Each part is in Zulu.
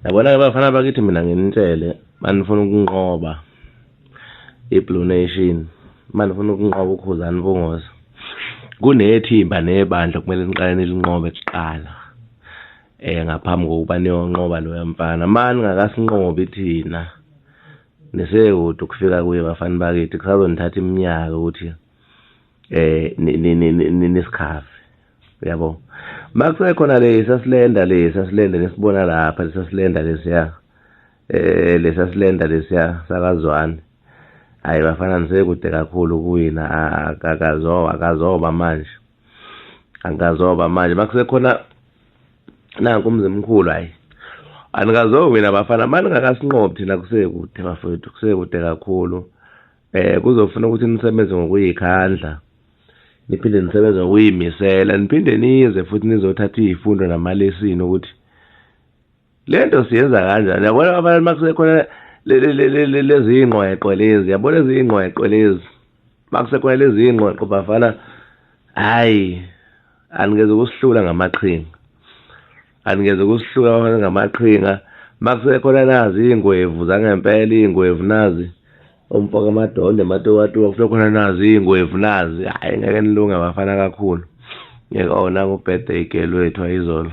Yabona-ke bafana bakithi mina nginitshele manifuna ukunqoba i-Blue Nation, manifuna ukunqoba uKhuzani Mpungose, kunethimba nebandla kumele niqale nilinqobe kuqala ngaphambi kokuba niyonqoba loya mfana. Mani ngakasinqobi thina nisekude ukufika kuye bafana bakithi, kusazonithatha iminyaka ukuthi nisikhafe, yabo. Makusekhona lesasilenda nesibona lapha, lesasilenda lesiya sakazwani. Hayi bafana nisekude kakhulu kuwina, akazoba manje, angazoba manje. Makusekhona nanku umzi mkhulu, hayi anikazowina bafana, mani ngakasinqobi thina kusekude bafowethu, kusekude kakhulu. Kuzofuna ukuthi nisebenze ngokuyikhandla, niphinde nisebenze ngokuyimisela, niphinde nize futhi nizothatha izifundo namalesini ukuthi lento siyenza kanjani. Yabona abantu makusekhona lezi ingqweqwe lezi, yabona lezi ingqweqwe lezi, makusekhona lezi ingqweqwe bafana, hayi aningeze ukusihlula ngamaqhinga, aningeze ukusihlula bafana ngamaqhinga. Makusekhona nazi ingwevu zangempela, ingwevu nazi umfaka amadonde matowatuwa, kufike khona nazi ingwevu nazi. Hayi ngeke nilunga bafana kakhulu. Ngeke ona ku-birthday girl wethu ayizolo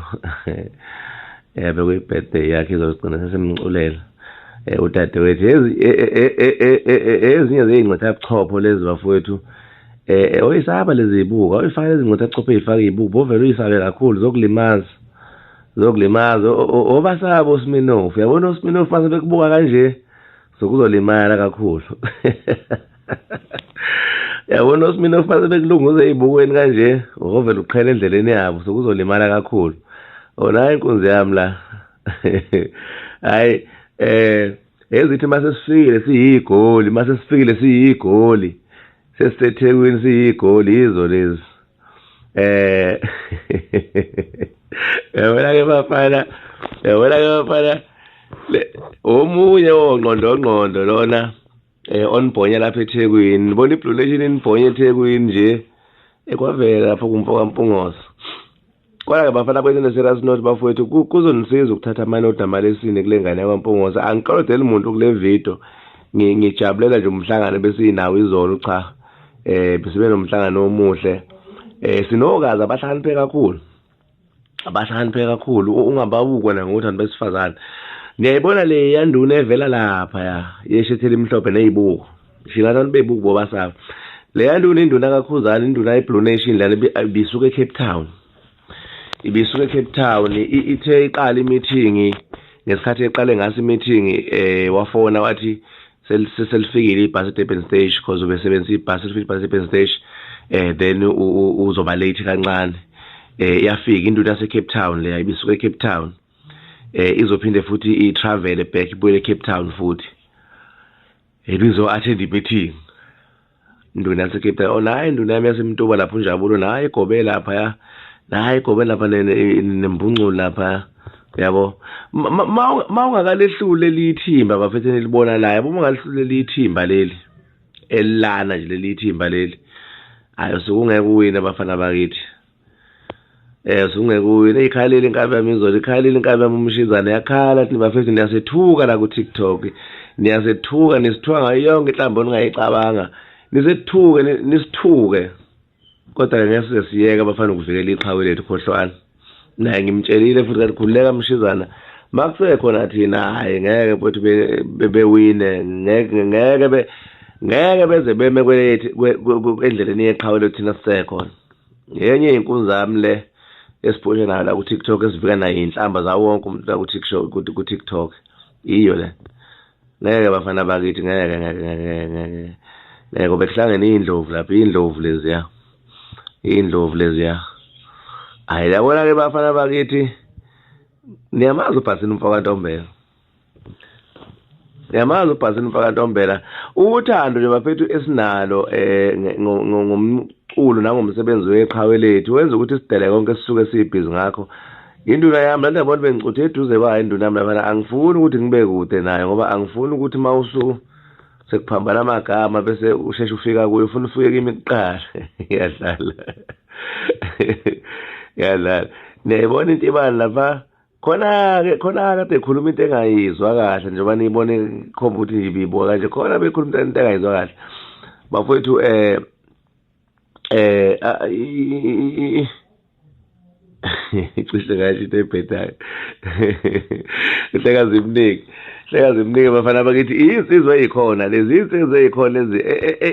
bekuyi-birthday yakhe izolo, sigcina sesimculela udadewethu. Ezinye zey'ngcitha buchopho lezi bafowethu, oyisaba lezi zibuko, oyifaka lezi ngcitha buchopho ey'faka iy'buko, bovele uyisabe kakhulu, zokulimaza obasaba oSminoff. Yabona oSminoff mase bekubuka kanje sokuzolimala kakhulu. Yabona oSminoff mase bekulunguza ey'bukweni kanje, ovele uqhela endleleni yabo sokuzolimala kakhulu. Ona inkunzi yami la. Hayi ezithi mase sifikile siyigoli, mase sifikile siyigoli, sesiseThekwini siyigoli, yizo lezi. Yabona-ke bafana, omunye wongqondo lona onibhonya lapha eThekwini. Nibona iBlue Nation inibhonya eThekwini nje, kwavela lapho kumfoka Mpungose. Kodwa-ke bafana kwesinye serious note bafowethu, kuzonisiza ukuthatha amanodi namalesini kule ngane yakwaMpungose. Angiqolodeli muntu kule video, ngijabulela nje umhlangano besinawo izolo. Cha, besibe nomhlangano omuhle. Sinokazi abahlakaniphe kakhulu, ungababukwa nangokuthi abantu besifazane. Ngiyayibona le yanduna evela lapha yeshethela imhlophe neyibuko, shingathani beyibuko bobasaba. Le yanduna induna kaKhuzani, induna yeBlue Nation lana, ibisuka eCape Town. Ithe iqala i-meeting, ngesikhathi eqale ngaso i-meeting wafona wathi selifikile ibhasi eDurban Stage, because ubesebenzisa ibhasi eDurban Stage, then uzoba late kancane. Yafika induna yaseCape Town leya, ibisuka eCape Town, izophinde futhi i-travel back ibuyele eCape Town futhi ibizo-attend i-meeting. Induna yaseCape Town, nayi induna yami yaseMtuba lapho uNjabulo, nayi egobe lapha nembunculo lapha, yabo. Ma ungakalehlule lithimba bafethu nilibona la, yabo. Ungalehlule lithimba leli elilana nje, leli thimba leli, hayi sokungeke uwina bafana bakithi. Sokungeke uwina. Ikhalile inkabi yami izolo, ikhalile inkabi yami uMshizana, yakhala thina bafethu. Niyasethuka la ku-TikTok, niyasethuka, nisithuka ngayo yonke inhlambo oningayicabanga, nisithuke. Kodwa ngeke size siyeke bafana ukuvikela iqhawe lethu khohlwana. Naye ngimtshelile futhi kathi khululeka Mshizana, makusekhona thina, hayi ngeke futhi bewine, ngeke beze beme endleleni yeqhawe lethu thina sisekhona. Yenye inkunzi zami le esiphoshe nayo la ku-TikTok, esivika nayo iy'nhlamba zawo wonke umuntu la ku-TikTok, iyo le. Ngeke bafana bakithi, ngeke bekuhlangene iy'ndlovu lapha, iy'ndlovu leziya. Hayi yabona-ke bafana bakithi, niyamazi uBhasini Mfaka Ntombela, uthando nje bafethu esinalo ngomculo nangomsebenzi weqhawe lethu wenza ukuthi sidele konke sisuke sibhizi ngakho. Induna yami lana yabona bengicuthe eduze bayo, induna yami lapha. Angifuni ukuthi ngibe kude naye, ngoba angifuni ukuthi mawusu sekuphambana amagama bese usheshe ufika kuyo, ufuna ufike kimi kuqala. Yadlala. Niyayibona into ibani lapha khona-ke kade ekhuluma into engayizwa kahle njengoba niyibone khomba ukuthi ngibibuka kanje khona bekhuluma into engayizwa kahle bafowethu cishe kahle into ebhedayo hlekazi imningi bafana bakithi insizwa eyikhona lezi insizwa eyikhona lezi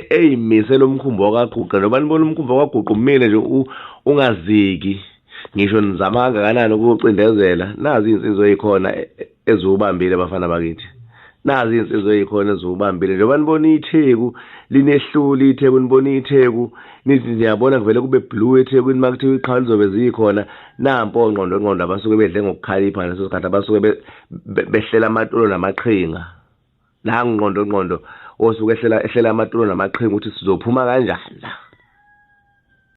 eyimisela umkhumbo kaguqa noma nibona umkhumbo kaguqa umile nje ungaziki ngisho nizama kangakanani ukucindezela nazi insizwa eyikhona eziwubambile bafana bakithi nazi insizwa eyikhona eziwubambile njengoba nibona itheku linehluli itheku nibona itheku nithi niyabona kuvele kube blue ethekwini makuthiwa iqhawe lizobe zikhona nampo ngqondo abasuke bedle ngokukhalipha leso sikhathi abasuke behlela amatulo namaqhinga la ngqondo osuke ehlela amatulo namaqhinga ukuthi sizophuma kanjani la